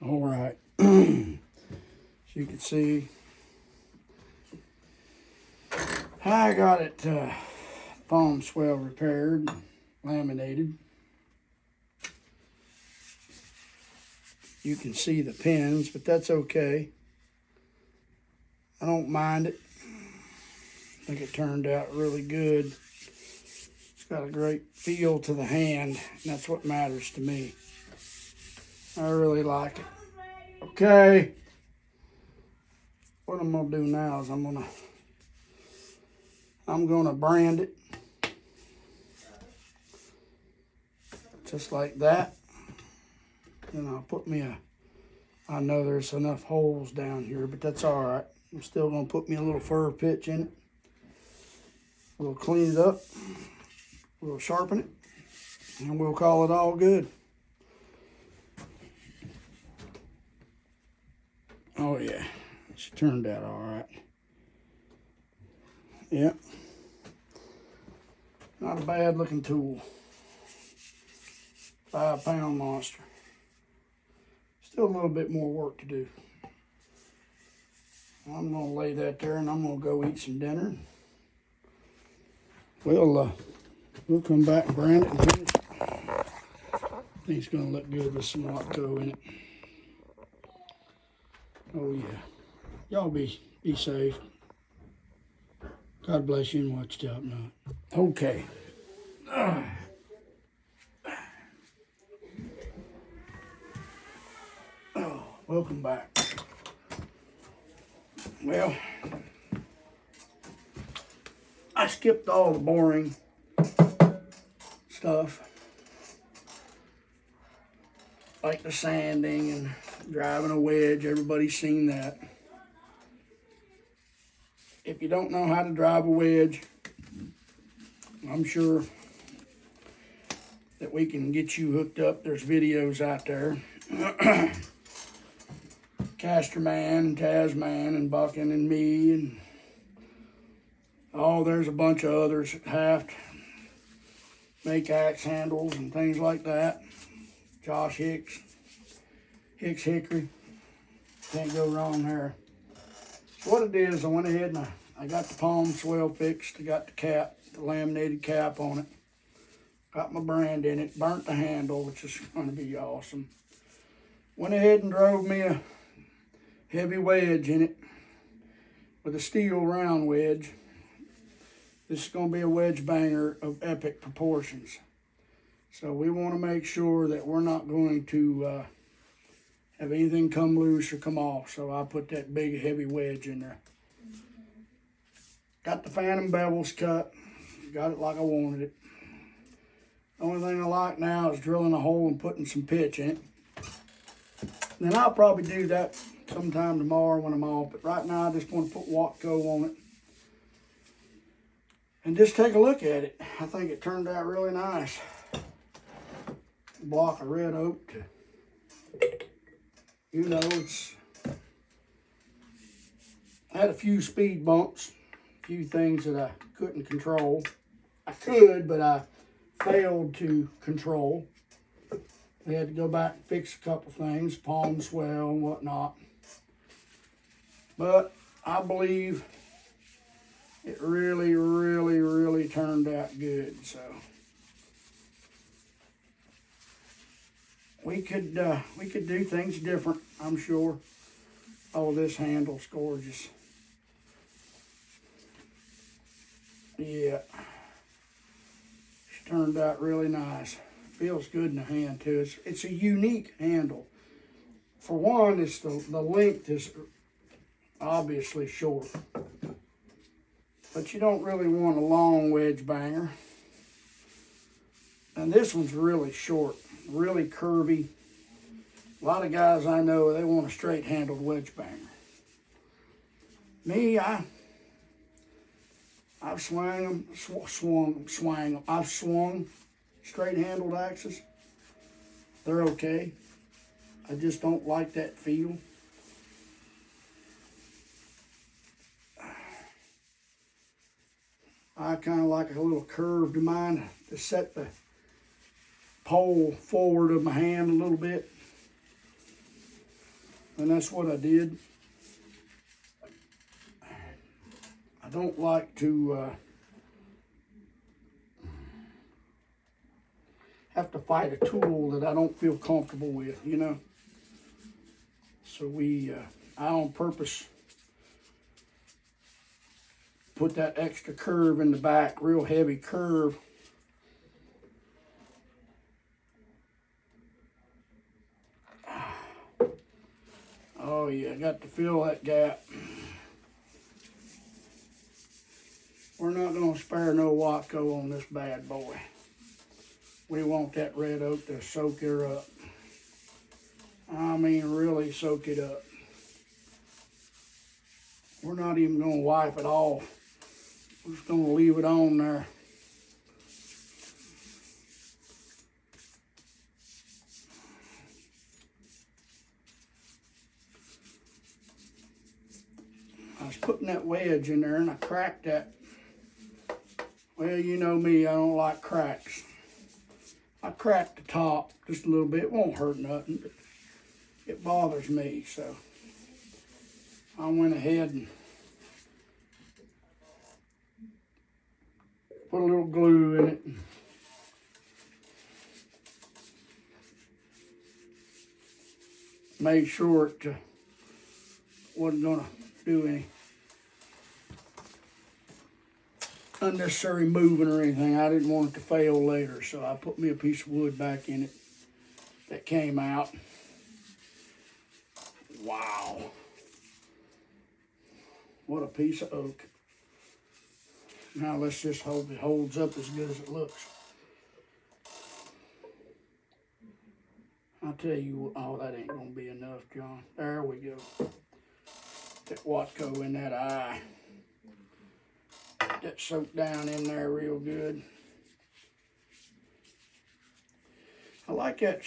All right. As you can see, I got it foam swell repaired, laminated. You can see the pins, but that's okay. I don't mind it. I think it turned out really good. It's got a great feel to the hand, and that's what matters to me. I really like it. Okay. What I'm gonna do now is I'm gonna brand it. Just like that. And I'll put me I know there's enough holes down here, but that's all right. I'm still gonna put me a little fur pitch in it. We'll clean it up. We'll sharpen it. And we'll call it all good. Oh yeah, she turned out all right. Yep. Not a bad looking tool. 5-pound monster. Still a little bit more work to do. I'm gonna lay that there and I'm gonna go eat some dinner. We'll come back and brand it and finish it. I think it's gonna look good with some Watco in it. Oh yeah. Y'all be safe. God bless you and watch top knot. Okay. Oh, welcome back. Well, I skipped all the boring stuff, like the sanding and driving a wedge. Everybody's seen that. If you don't know how to drive a wedge, I'm sure that we can get you hooked up. There's videos out there. Casterman and Tasman and Bucking and me and there's a bunch of others that have to make axe handles and things like that. Josh Hicks Hickory, can't go wrong there. So what it is, I went ahead and I got the palm swell fixed. I got the cap, the laminated cap on it. Got my brand in it, burnt the handle, which is going to be awesome. Went ahead and drove me a heavy wedge in it with a steel round wedge. This is going to be a wedge banger of epic proportions. So we want to make sure that we're not going to have anything come loose or come off. So I put that big heavy wedge in there. Got the phantom bevels cut. Got it like I wanted it. The only thing I like now is drilling a hole and putting some pitch in it. And then I'll probably do that sometime tomorrow when I'm off. But right now I just want to put Watco on it. And just take a look at it. I think it turned out really nice. Block of red oak to, it's, I had a few speed bumps, a few things that I couldn't control. I could, but I failed to control. We had to go back and fix a couple things, palm swell and whatnot. But I believe it really, really, really turned out good. So we could do things different, I'm sure. Oh, this handle's gorgeous. Yeah, she turned out really nice. Feels good in the hand too. It's a unique handle. For one, it's the length is obviously short. But you don't really want a long wedge banger. And this one's really short, really curvy. A lot of guys I know, they want a straight handled wedge banger. Me, I've swung straight handled axes. They're okay. I just don't like that feel. I kind of like a little curve to mine to set the pole forward of my hand a little bit. And that's what I did. I don't like to have to fight a tool that I don't feel comfortable with, you know. So I on purpose put that extra curve in the back, real heavy curve. Oh yeah, got to fill that gap. We're not going to spare no Watco on this bad boy. We want that red oak to soak her up. I mean, really soak it up. We're not even going to wipe it off. We're just going to leave it on there. I was putting that wedge in there and I cracked that. Well, you know me, I don't like cracks. I cracked the top just a little bit. It won't hurt nothing, but it bothers me, so I went ahead and put a little glue in it. Made sure it wasn't gonna do any unnecessary moving or anything. I didn't want it to fail later, so I put me a piece of wood back in it that came out. Wow. What a piece of oak. Now let's just hope it holds up as good as it looks. I'll tell you, oh, that ain't gonna be enough, John. There we go. That Watco in that eye. That soaked down in there real good. I like that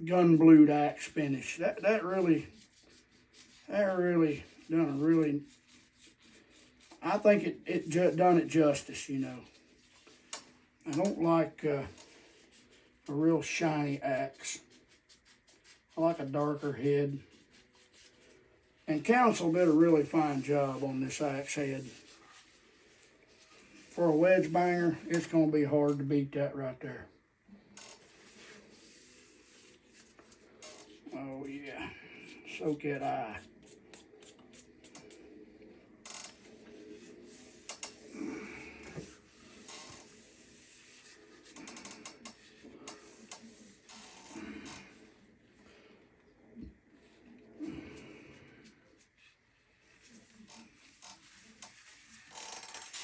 gun blued axe finish. That really done a really. I think it done it justice, you know. I don't like a real shiny axe. I like a darker head. And Council did a really fine job on this axe head. For a wedge banger, it's going to be hard to beat that right there. Oh yeah, soak that eye.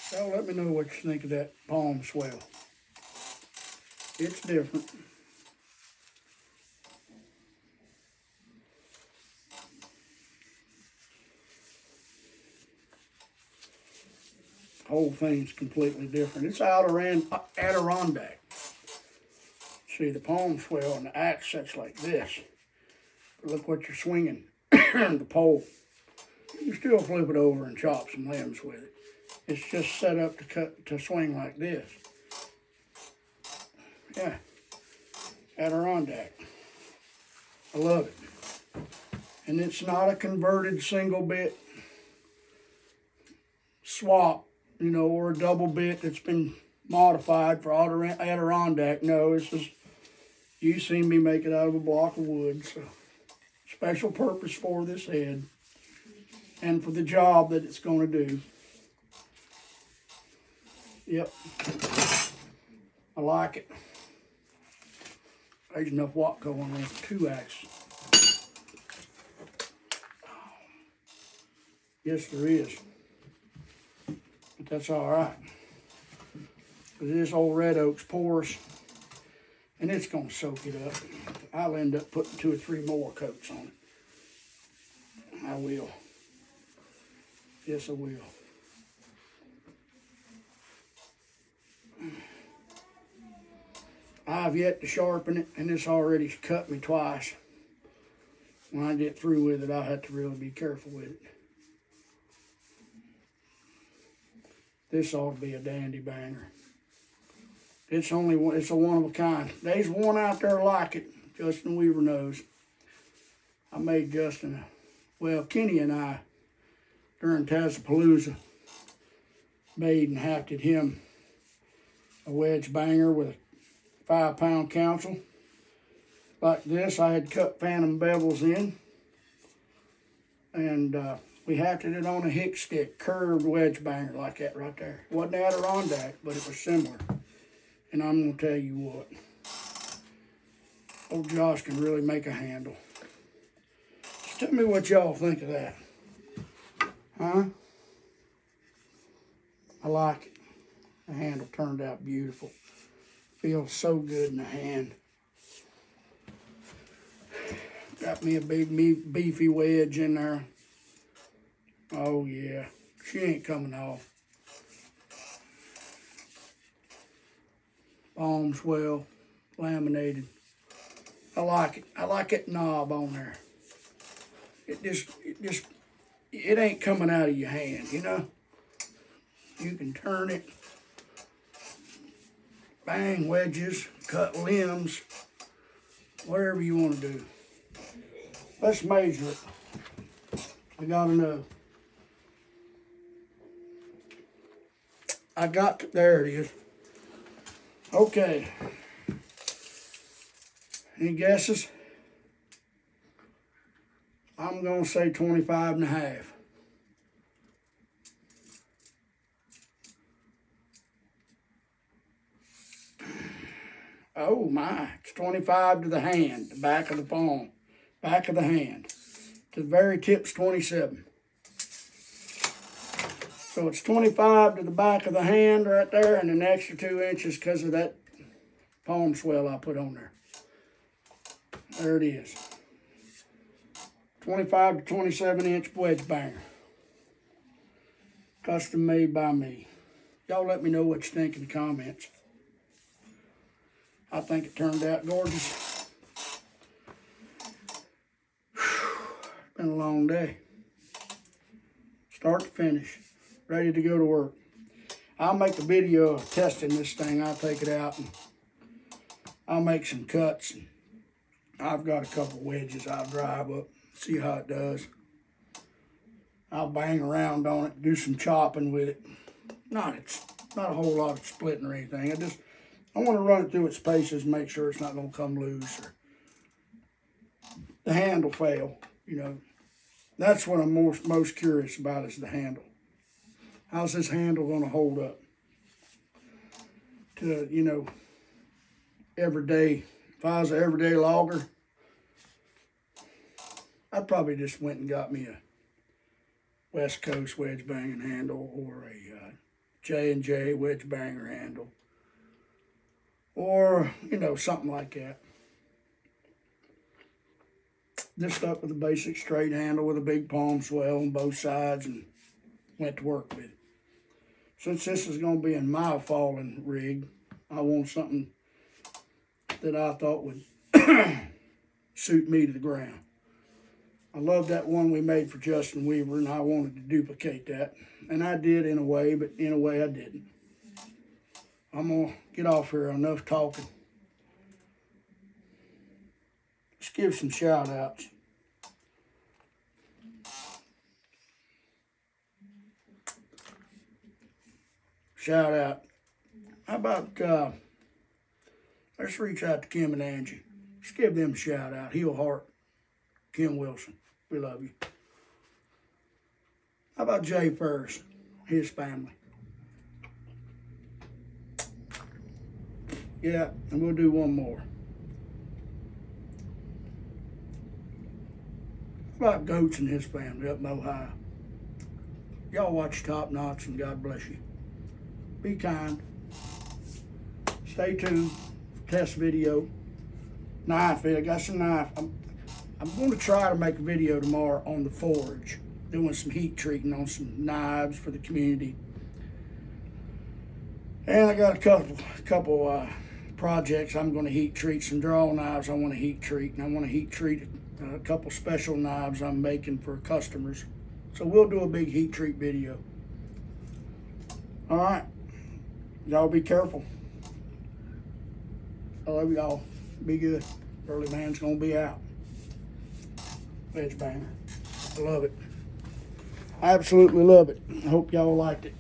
So let me know what you think of that palm swell. It's different. Whole thing's completely different. It's Adirondack. See, the palm swell and the axe sets like this. But look what you're swinging. The pole. You can still flip it over and chop some limbs with it. It's just set up to swing like this. Yeah, Adirondack. I love it. And it's not a converted single bit swap, you know, or a double bit that's been modified for Adirondack. No, it's just, you seen me make it out of a block of wood. So, special purpose for this head and for the job that it's going to do. Yep, I like it. There's enough Watco on there for 2 axes. Yes, there is. But that's all right. Because this old red oak's porous, and it's going to soak it up. I'll end up putting 2 or 3 more coats on it. I will. Yes, I will. I've yet to sharpen it, and it's already cut me twice. When I get through with it, I'll have to really be careful with it. This ought to be a dandy banger. It's a one of a kind. There's one out there like it. Justin Weaver knows. I made Justin Well, Kenny and I, during Tazapalooza, made and hafted him a wedge banger with a 5-pound counsel. Like this, I had cut fantom bevels in, and we hafted it on a hick stick, curved wedge banger like that right there. It wasn't Adirondack, but it was similar. And I'm going to tell you what, old Josh can really make a handle. Just tell me what y'all think of that. Huh? I like it. The handle turned out beautiful. Feels so good in the hand. Got me a big beefy wedge in there. Oh yeah, she ain't coming off. Palms well, laminated. I like it. I like that knob on there. It ain't coming out of your hand, you know? You can turn it, bang wedges, cut limbs, whatever you want to do. Let's measure it. I gotta know. There it is. Okay. Any guesses? I'm gonna say 25.5. Oh my, it's 25 to the hand, the back of the palm, back of the hand. To the very tip's 27. So it's 25 to the back of the hand right there, and an extra 2 inches because of that palm swell I put on there. There it is. 25 to 27 inch wedge banger. Custom made by me. Y'all let me know what you think in the comments. I think it turned out gorgeous. Been a long day. Start to finish. Ready to go to work. I'll make a video of testing this thing. I'll take it out and I'll make some cuts. I've got a couple wedges I'll drive up, see how it does. I'll bang around on it, do some chopping with it. Not a whole lot of splitting or anything. I want to run it through its paces, make sure it's not going to come loose or the handle fail. You know, that's what I'm most curious about is the handle. How's this handle going to hold up to, you know, everyday? If I was an everyday logger, I probably just went and got me a West Coast wedge banging handle or a J&J wedge banger handle. Or, you know, something like that. Just stuck with a basic straight handle with a big palm swell on both sides and went to work with it. Since this is going to be in my falling rig, I want something that I thought would suit me to the ground. I love that one we made for Justin Weaver, and I wanted to duplicate that. And I did in a way, but in a way I didn't. I'm going to get off here, enough talking. Let's give some shout outs. Shout out. How about, let's reach out to Kim and Angie. Let's give them a shout out. Heel Heart, Kim Wilson, we love you. How about Jay Ferris, his family? Yeah, and we'll do one more. How about Goats and his family up in Ohio? Y'all watch Top Notch and God bless you. Be kind. Stay tuned. Test video. Knife. I got some knife. I'm going to try to make a video tomorrow on the forge, doing some heat treating on some knives for the community. And I got a couple projects I'm going to heat treat. Some draw knives I want to heat treat, and I want to heat treat a couple special knives I'm making for customers. So we'll do a big heat treat video. All right. Y'all be careful. I love y'all. Be good. Early man's gonna be out. Wedge banger. I love it. I absolutely love it. I hope y'all liked it.